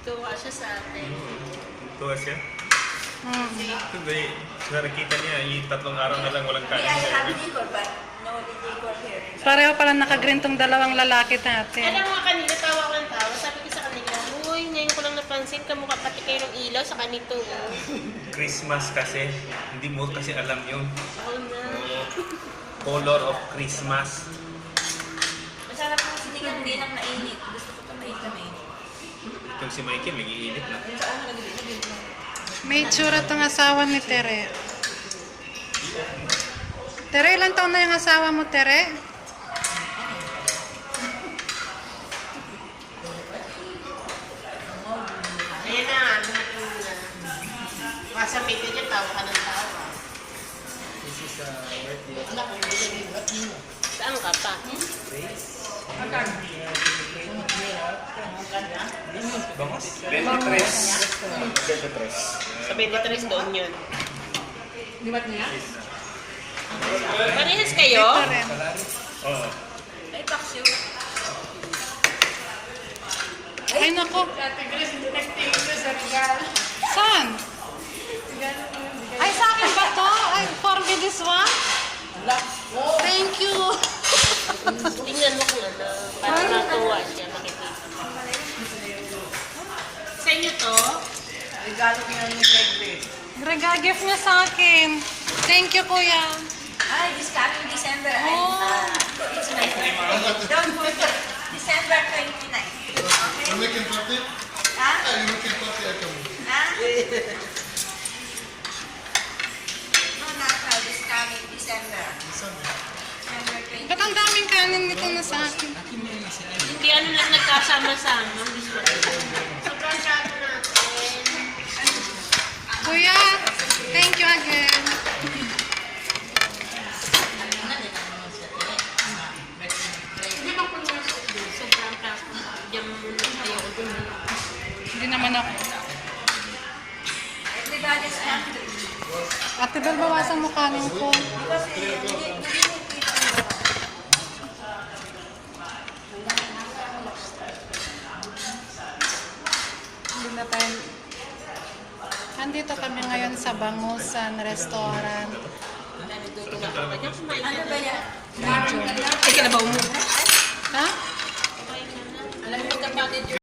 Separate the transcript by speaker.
Speaker 1: Tuwa siya sa atin.
Speaker 2: Tuwa siya? Hindi. Nakikita niya, tatlong araw na lang walang kain.
Speaker 3: I have decor, but no decor here.
Speaker 4: Pareho pala naka-green tong dalawang lalaki natin.
Speaker 1: Alam mo kanina, tawa ko ng tawa. Sabi ko sa kanila, uy, ngayon ko lang napansin, kamukha pati kayo ng ilaw sa kanito.
Speaker 2: Christmas kasi. Hindi mo kasi alam yun.
Speaker 1: Oo na.
Speaker 2: Color of Christmas.
Speaker 3: Masarap po kasi hindi ka ng mainit. Gusto ko ito mainit.
Speaker 2: Itong si Mikey, mag-iinit na.
Speaker 4: May itsura tong asawa ni Tere. Tere, ilang taon na yung asawa mo, Tere?
Speaker 1: Ayan na, Masa may ganyan, tawa ka ng tawa. Saan ka pa?
Speaker 2: Bangas? 23. 23.
Speaker 1: Sa 23 doon yun. Parehas kayo?
Speaker 4: Ito rin.
Speaker 2: Oo.
Speaker 3: Ay, paksyo.
Speaker 4: Ay, nako. Saan? Ay, sa akin ba to? Ay, for me this one? Thank you.
Speaker 1: Tingnan mo kung ano, para matuwa siya, makikita. Sa inyo to?
Speaker 3: Regalo ko yung favorite.
Speaker 4: Gift niya sa akin. Thank you, kuya.
Speaker 3: Ay, this coming December.
Speaker 4: Oh.
Speaker 3: It's my birthday. Don't forget. December 29. Okay?
Speaker 5: You're making party?
Speaker 3: Ha?
Speaker 5: You're making party, I come.
Speaker 3: Ha? No, not now. This coming December. December 29.
Speaker 4: Ba't ang daming kanin nito na sa akin?
Speaker 1: Hindi ano lang nagkasama-sama. Sobrang shadow natin.
Speaker 4: Kuya, thank you again.
Speaker 1: Hindi ba kung sobrang shadow? Diyan ayaw ko dun.
Speaker 4: Hindi naman ako.
Speaker 3: Everybody's happy.
Speaker 4: Ate Bel, bawasan mo kanin ko.
Speaker 3: Kasi hindi
Speaker 4: Hindi na tayo. Andito kami ngayon sa Bangusan Restaurant.
Speaker 3: Ano ba yan?
Speaker 4: Medyo.
Speaker 1: Teka na ba mo?
Speaker 4: Ha?
Speaker 1: Alam mo kapatid